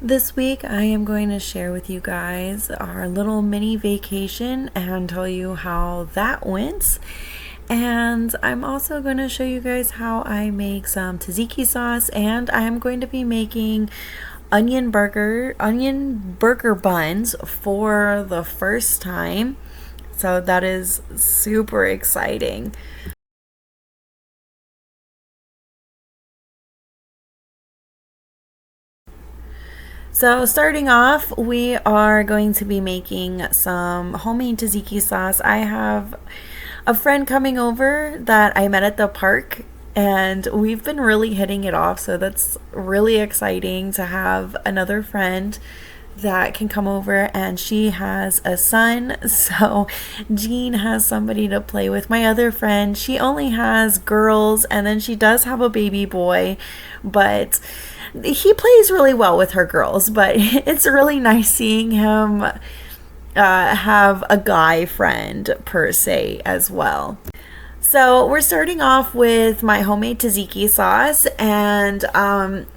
This week, I am going to share with you guys our little mini vacation and tell you how that went. And I'm also going to show you guys how I make some tzatziki sauce, and I'm going to be making onion burger buns for the first time. So that is super exciting. So starting off, we are going to be making some homemade tzatziki sauce. I have a friend coming over that I met at the park, and we've been really hitting it off. So that's really exciting to have another friend that can come over, and she has a son, so Jean has somebody to play with. My other friend, she only has girls, and then she does have a baby boy, but he plays really well with her girls. But it's really nice seeing him have a guy friend per se as well. So we're starting off with my homemade tzatziki sauce, and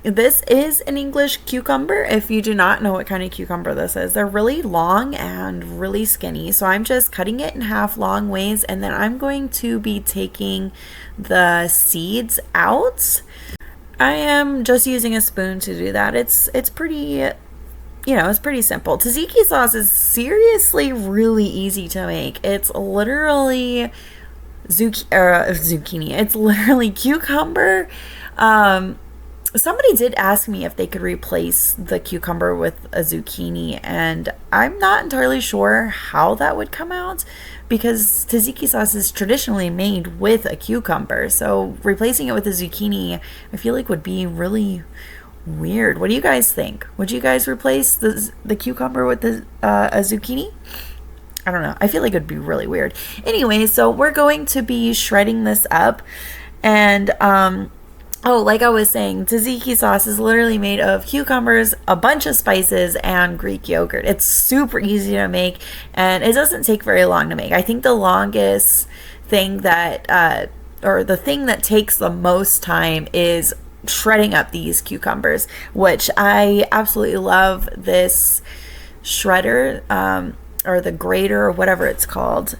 this is an English cucumber. If you do not know what kind of cucumber this is, they're really long and really skinny. So I'm just cutting it in half long ways, and then I'm going to be taking the seeds out. I am just using a spoon to do that. It's pretty, it's pretty simple. Tzatziki sauce is seriously really easy to make. It's literally zucchini. It's literally cucumber. Somebody did ask me if they could replace the cucumber with a zucchini, and I'm not entirely sure how that would come out because tzatziki sauce is traditionally made with a cucumber. So replacing it with a zucchini, I feel like would be really weird. What do you guys think? Would you guys replace the cucumber with a zucchini? I don't know. I feel like it would be really weird. Anyway, so we're going to be shredding this up. And, like I was saying, tzatziki sauce is literally made of cucumbers, a bunch of spices, and Greek yogurt. It's super easy to make, and it doesn't take very long to make. I think the longest thing or the thing that takes the most time is shredding up these cucumbers, which I absolutely love this shredder, or the grater, or whatever it's called,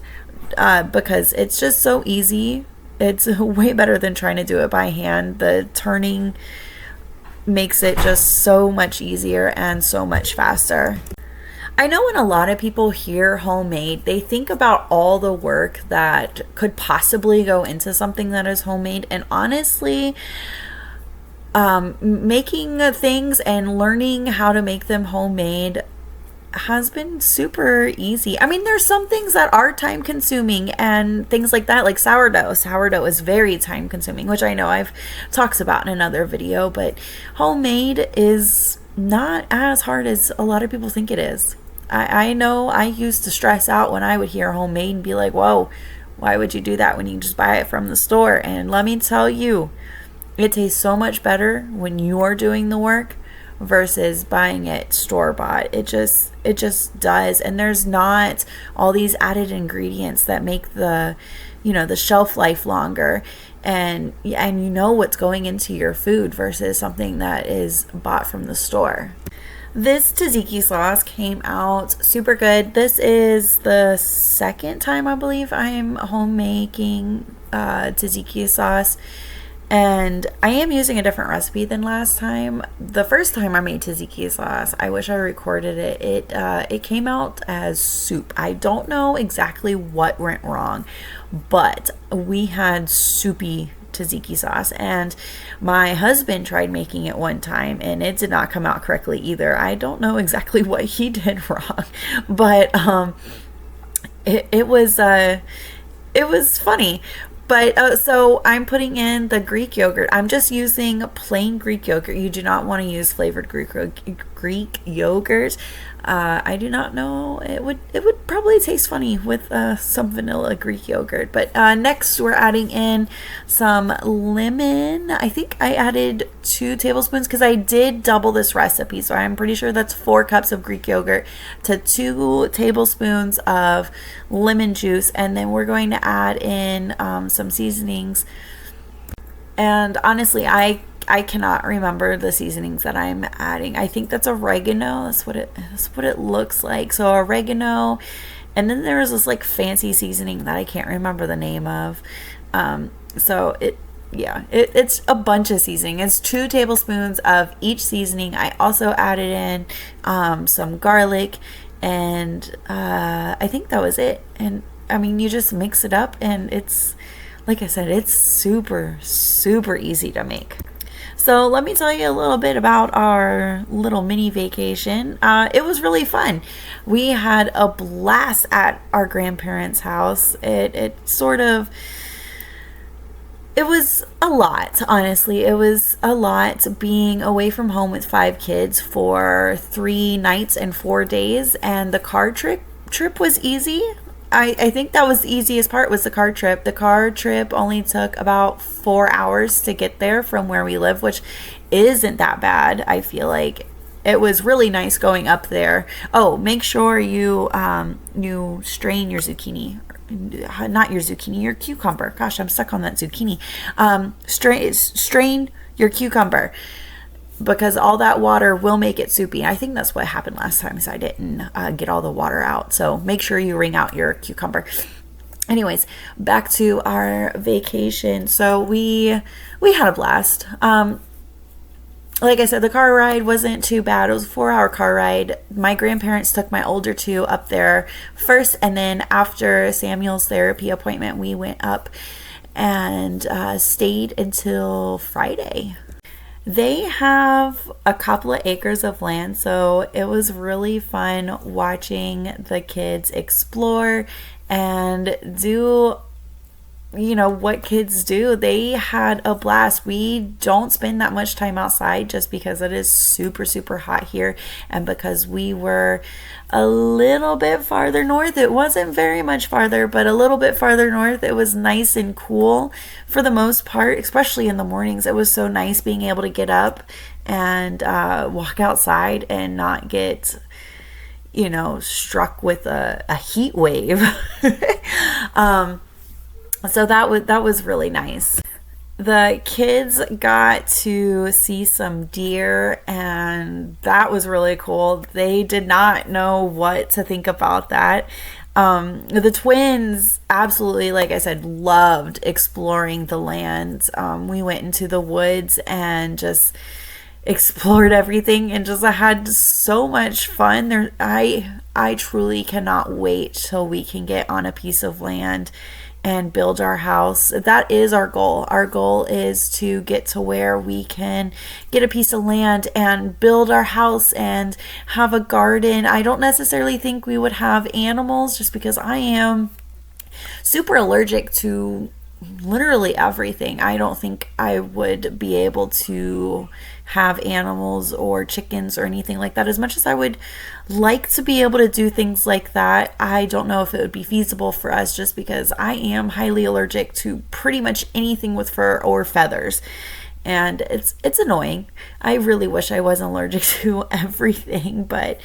because it's just so easy. It's way better than trying to do it by hand. The turning makes it just so much easier and so much faster. I know when a lot of people hear homemade, they think about all the work that could possibly go into something that is homemade, and honestly, making things and learning how to make them homemade has been super easy. I mean, there's some things that are time consuming and things like that, like sourdough. Sourdough is very time consuming, which I know I've talked about in another video, but homemade is not as hard as a lot of people think it is. I know I used to stress out when I would hear homemade and be like, whoa, why would you do that when you can just buy it from the store? And let me tell you, it tastes so much better when you're doing the work versus buying it store-bought. It just does. And there's not all these added ingredients that make the shelf life longer, and you know what's going into your food versus something that is bought from the store. This tzatziki sauce came out super good. This is the second time I believe I'm home making tzatziki sauce. And I am using a different recipe than last time. The first time I made tzatziki sauce, I wish I recorded it. It came out as soup. I don't know exactly what went wrong, but we had soupy tzatziki sauce, and my husband tried making it one time and it did not come out correctly either. I don't know exactly what he did wrong, but it was funny. But so I'm putting in the Greek yogurt. I'm just using plain Greek yogurt. You do not want to use flavored Greek yogurt. I do not know. It would probably taste funny with some vanilla Greek yogurt. But next we're adding in some lemon. I think I added 2 tablespoons because I did double this recipe. So I'm pretty sure that's 4 cups of Greek yogurt to 2 tablespoons of lemon juice. And then we're going to add in some seasonings. And honestly, I I cannot remember the seasonings that I'm adding. I think that's oregano. That's what it looks like. So oregano, and then there's this like fancy seasoning that I can't remember the name of. So it's a bunch of seasoning. It's 2 tablespoons of each seasoning. I also added in some garlic, and I think that was it. And I mean, you just mix it up, and it's, like I said, it's super, super easy to make. So let me tell you a little bit about our little mini vacation. It was really fun. We had a blast at our grandparents' house. It was a lot, honestly. It was a lot being away from home with 5 kids for 3 nights and 4 days. And the car trip was easy. I think that was the easiest part, was the car trip. The car trip only took about 4 hours to get there from where we live, which isn't that bad. I feel like it was really nice going up there. Oh, make sure you strain your zucchini. Not your zucchini, your cucumber. Gosh, I'm stuck on that zucchini. Strain your cucumber, because all that water will make it soupy. I think that's what happened last time, so I didn't get all the water out. So make sure you wring out your cucumber. Anyways, back to our vacation. So we had a blast. Like I said, the car ride wasn't too bad. It was a 4-hour car ride. My grandparents took my older 2 up there first, and then after Samuel's therapy appointment, we went up and stayed until Friday. They have a couple of acres of land, so it was really fun watching the kids explore and do, what kids do. They had a blast. We don't spend that much time outside just because it is super, super hot here, and because we were a little bit farther north. It wasn't very much farther, but a little bit farther north. It was nice and cool for the most part, especially in the mornings. It was so nice being able to get up and walk outside and not get struck with a heat wave. So that was really nice. The kids got to see some deer, and that was really cool. They did not know what to think about that. The twins absolutely, like I said, loved exploring the land. We went into the woods and just explored everything and just had so much fun. I truly cannot wait till we can get on a piece of land and build our house. That is our goal. Our goal is to get to where we can get a piece of land and build our house and have a garden. I don't necessarily think we would have animals, just because I am super allergic to literally everything. I don't think I would be able to have animals or chickens or anything like that. As much as I would like to be able to do things like that, I don't know if it would be feasible for us, just because I am highly allergic to pretty much anything with fur or feathers. And it's annoying. I really wish I wasn't allergic to everything, but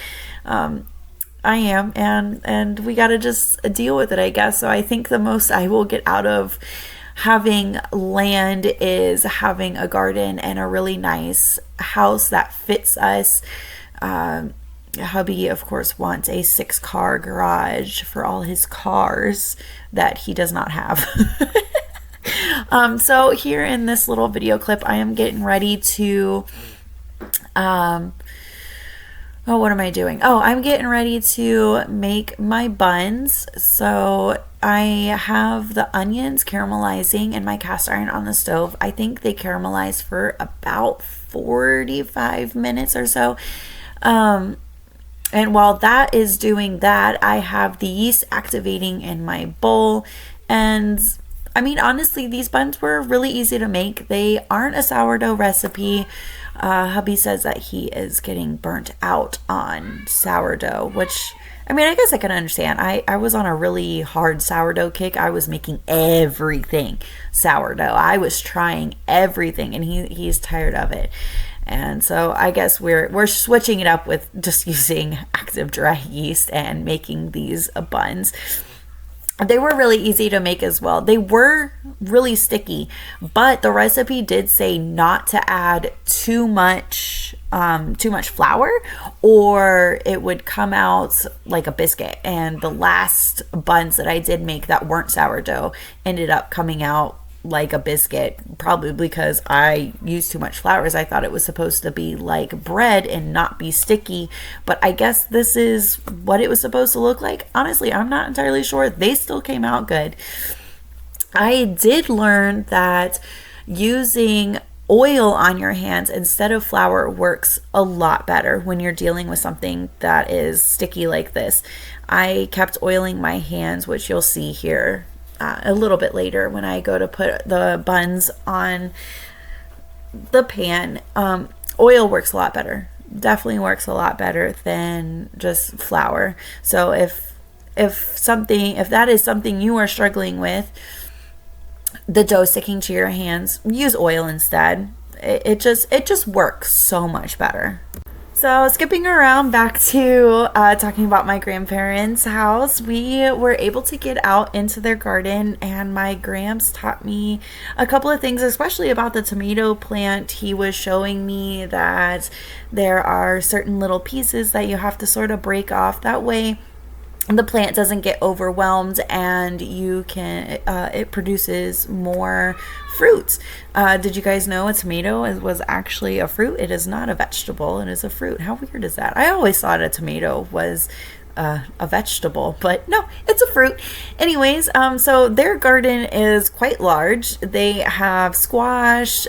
I am, and we got to just deal with it, I guess. So I think the most I will get out of having land is having a garden and a really nice house that fits us. Hubby, of course, wants a 6-car garage for all his cars that he does not have. So here in this little video clip, I am getting ready to what am I doing? Oh, I'm getting ready to make my buns. So I have the onions caramelizing in my cast iron on the stove. I think they caramelize for about 45 minutes or so. And while that is doing that, I have the yeast activating in my bowl. And I mean, honestly, these buns were really easy to make. They aren't a sourdough recipe. Hubby says that he is getting burnt out on sourdough, which, I mean, I guess I can understand. I was on a really hard sourdough kick. I was making everything sourdough. I was trying everything, and he's tired of it. And so I guess we're switching it up with just using active dry yeast and making these buns. They were really easy to make as well. They were really sticky, but the recipe did say not to add too much flour, or it would come out like a biscuit. And the last buns that I did make that weren't sourdough ended up coming out like a biscuit, probably because I used too much flour. As I thought it was supposed to be like bread and not be sticky, but I guess this is what it was supposed to look like. Honestly, I'm not entirely sure. They still came out good. I did learn that using oil on your hands instead of flour works a lot better when you're dealing with something that is sticky like this. I kept oiling my hands, which you'll see here a little bit later when I go to put the buns on the pan. Oil works a lot better. Definitely works a lot better than just flour. So if that is something you are struggling with, the dough sticking to your hands, use oil instead. It just works so much better. So skipping around back to talking about my grandparents' house, we were able to get out into their garden, and my gramps taught me a couple of things, especially about the tomato plant. He was showing me that there are certain little pieces that you have to sort of break off. That way the plant doesn't get overwhelmed and you can it produces more fruits. Did you guys know a tomato was actually a fruit? It is not a vegetable, it is a fruit. How weird is that? I always thought a tomato was a vegetable, but no, it's a fruit. Anyways, so their garden is quite large. They have squash,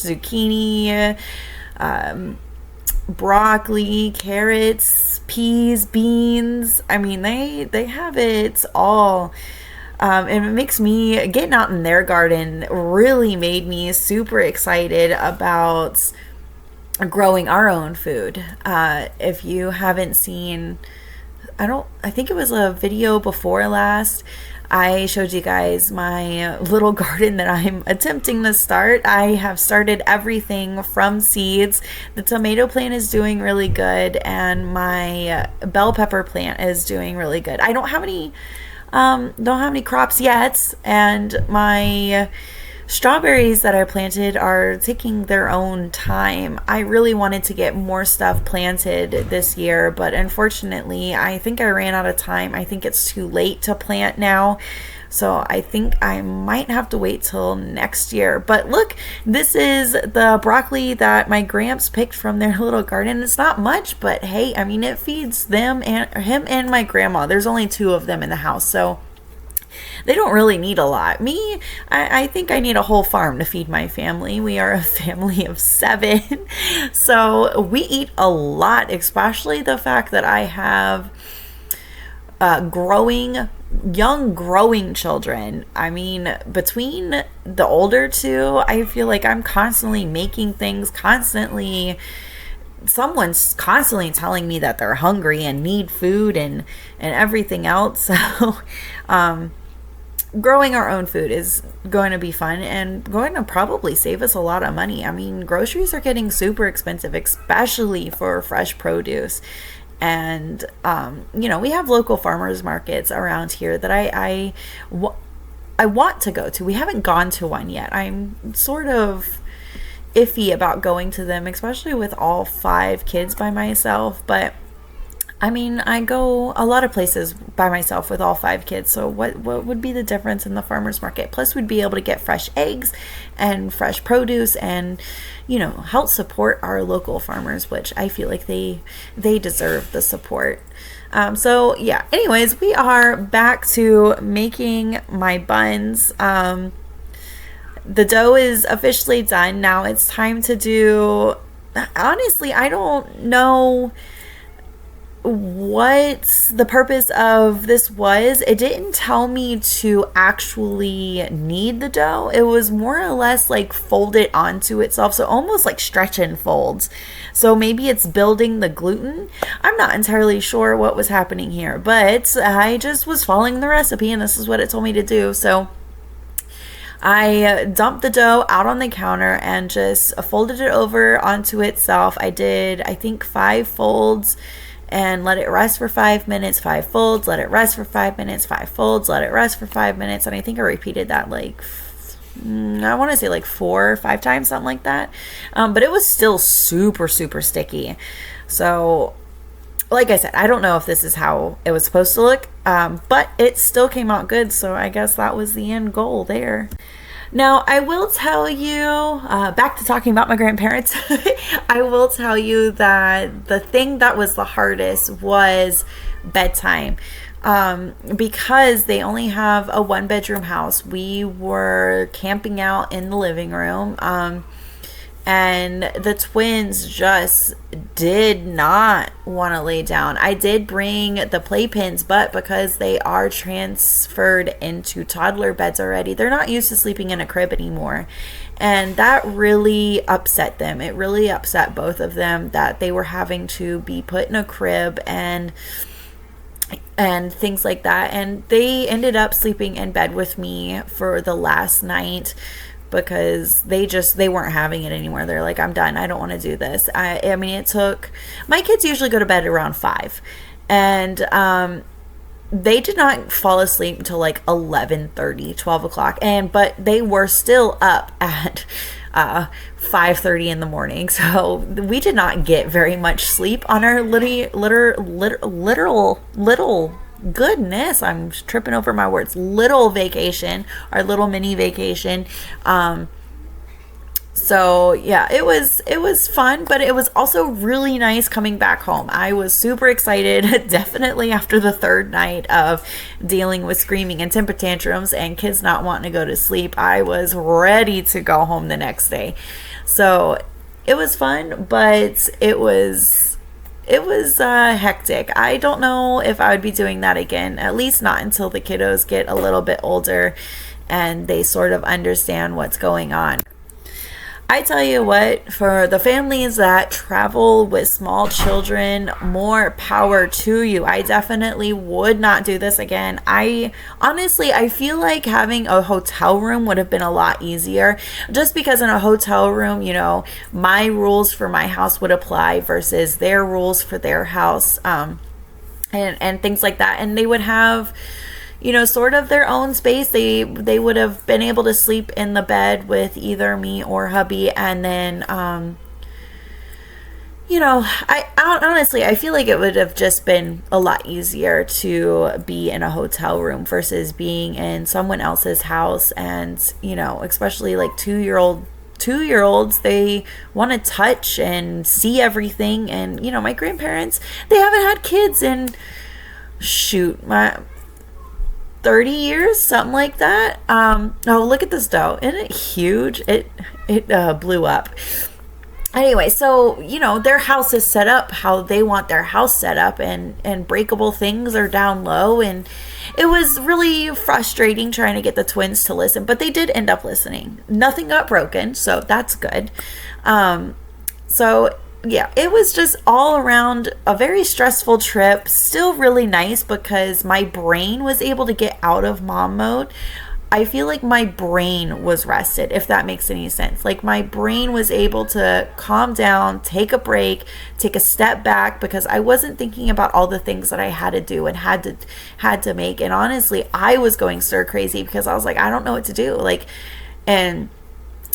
zucchini, broccoli, carrots, peas, beans. I mean, they have it all. And it makes me, getting out in their garden really made me super excited about growing our own food. If you haven't seen, I think it was a video before last, I showed you guys my little garden that I'm attempting to start. I have started everything from seeds. The tomato plant is doing really good, and my bell pepper plant is doing really good. I don't have any crops yet, and my strawberries that I planted are taking their own time. I really wanted to get more stuff planted this year, but unfortunately, I think I ran out of time. I think it's too late to plant now. So I think I might have to wait till next year. But look, this is the broccoli that my gramps picked from their little garden. It's not much, but hey, I mean, it feeds him and my grandma. There's only 2 of them in the house, so they don't really need a lot. Me, I think I need a whole farm to feed my family. We are a family of 7. So we eat a lot, especially the fact that I have young growing children. I mean, between the older 2, I feel like I'm constantly making things, someone's constantly telling me that they're hungry and need food and everything else. So growing our own food is going to be fun and going to probably save us a lot of money. I mean, groceries are getting super expensive, especially for fresh produce. And we have local farmers markets around here that I want to go to. We haven't gone to one yet. I'm sort of iffy about going to them, especially with all 5 kids by myself. But I mean, I go a lot of places by myself with all 5 kids. So what would be the difference in the farmer's market? Plus, we'd be able to get fresh eggs and fresh produce and, help support our local farmers, which I feel like they deserve the support. So yeah, anyways, we are back to making my buns. The dough is officially done. Now it's time to do, honestly, I don't know what the purpose of this was. It didn't tell me to actually knead the dough. It was more or less like fold it onto itself, so almost like stretch and folds. So maybe it's building the gluten. I'm not entirely sure what was happening here, but I just was following the recipe and this is what it told me to do. So I dumped the dough out on the counter and just folded it over onto itself. I did, I think, 5 folds, and let it rest for 5 minutes, 5 folds, let it rest for 5 minutes, 5 folds, let it rest for 5 minutes. And I think I repeated that like, I want to say like 4 or 5 times, something like that. But it was still super, super sticky. So, like I said, I don't know if this is how it was supposed to look, but it still came out good. So I guess that was the end goal there. Now, I will tell you, back to talking about my grandparents, I will tell you that the thing that was the hardest was bedtime. Because they only have a 1-bedroom house. We were camping out in the living room. And the twins just did not want to lay down. I did bring the playpens, but because they are transferred into toddler beds already, they're not used to sleeping in a crib anymore. And that really upset them. It really upset both of them that they were having to be put in a crib and things like that. And they ended up sleeping in bed with me for the last night, because they weren't having it anymore. They're like, I'm done. I don't want to do this. I mean, it took, my kids usually go to bed around 5, and they did not fall asleep until like 11:30, 12 o'clock. But they were still up at 5:30 in the morning. So we did not get very much sleep on our little goodness, I'm tripping over my words, little vacation, our little mini vacation. So yeah, it was fun, but it was also really nice coming back home. I was super excited, definitely after the 3rd night of dealing with screaming and temper tantrums and kids not wanting to go to sleep. I was ready to go home the next day. So it was fun, but it was hectic. I don't know if I would be doing that again, at least not until the kiddos get a little bit older and they sort of understand what's going on. I tell you what, for the families that travel with small children, more power to you. I definitely would not do this again. I feel like having a hotel room would have been a lot easier, just because in a hotel room, my rules for my house would apply versus their rules for their house, and things like that. And they would have, sort of their own space. They would have been able to sleep in the bed with either me or hubby. And then, I honestly, I feel like it would have just been a lot easier to be in a hotel room versus being in someone else's house. And, especially like 2-year-olds, they want to touch and see everything. And, my grandparents, they haven't had kids in, my 30 years, something like that. Oh, look at this dough. Isn't it huge? It blew up. Anyway, so, their house is set up how they want their house set up, and breakable things are down low. And it was really frustrating trying to get the twins to listen, but they did end up listening. Nothing got broken, so that's good. So yeah, it was just all around a very stressful trip. Still really nice because my brain was able to get out of mom mode. I feel like my brain was rested, if that makes any sense. Like, my brain was able to calm down, take a break, take a step back, because I wasn't thinking about all the things that I had to do and had to make. And honestly, I was going stir crazy because I was like, I don't know what to do. And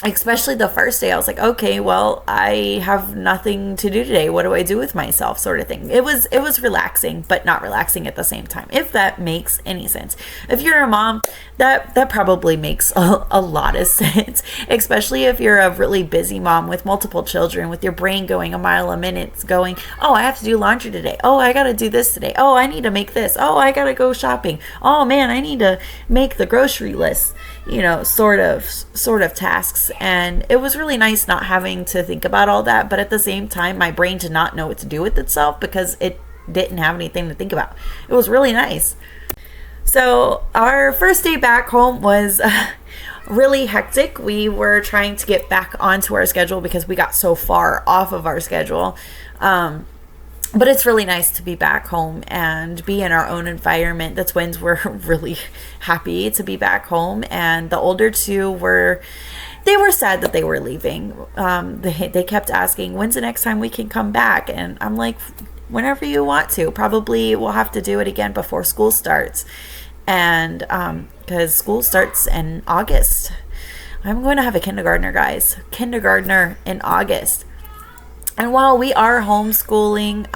especially the first day, I was like, okay, well, I have nothing to do today. What do I do with myself, sort of thing. It was relaxing, but not relaxing at the same time, if that makes any sense. If you're a mom, that probably makes a lot of sense, especially if you're a really busy mom with multiple children, with your brain going a mile a minute, going, oh, I have to do laundry today. Oh, I got to do this today. Oh, I need to make this. Oh, I got to go shopping. Oh man, I need to make the grocery list. Sort of tasks. And it was really nice not having to think about all that, but at the same time, my brain did not know what to do with itself because it didn't have anything to think about. It was really nice. So our first day back home was really hectic. We were trying to get back onto our schedule because we got so far off of our schedule. But it's really nice to be back home and be in our own environment. The twins were really happy to be back home, and the older two were sad that they were leaving. They kept asking, when's the next time we can come back? And I'm like, whenever you want to. Probably we'll have to do it again before school starts. And because school starts in August. I'm going to have a kindergartner, guys. Kindergartner in August. And while we are homeschooling,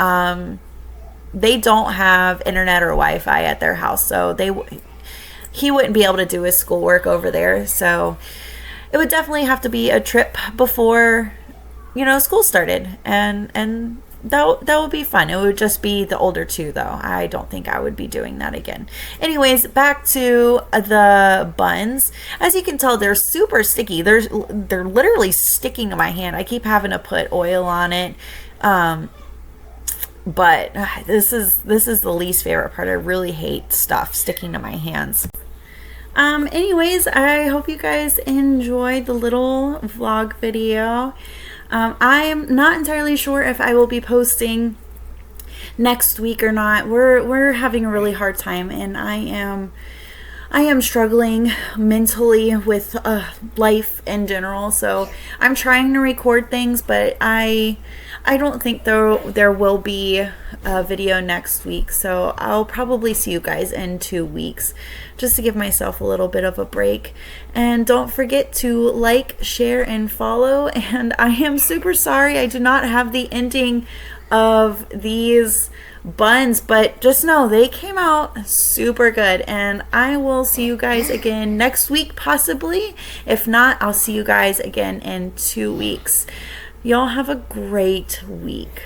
they don't have internet or Wi-Fi at their house. So he wouldn't be able to do his schoolwork over there. So it would definitely have to be a trip before, school started. And that would be fun. It would just be the older two, though. I don't think I would be doing that again. Anyways, back to the buns. As you can tell, they're super sticky. They're literally sticking to my hand. I keep having to put oil on it. But this is the least favorite part. I really hate stuff sticking to my hands. Anyways, I hope you guys enjoyed the little vlog video. I'm not entirely sure if I will be posting next week or not. We're having a really hard time, and I am struggling mentally with life in general. So I'm trying to record things, but I don't think there will be a video next week. So I'll probably see you guys in 2 weeks, just to give myself a little bit of a break. And don't forget to like, share, and follow. And I am super sorry I do not have the ending of these buns, but just know they came out super good. And I will see you guys again next week, possibly. If not, I'll see you guys again in 2 weeks. Y'all have a great week.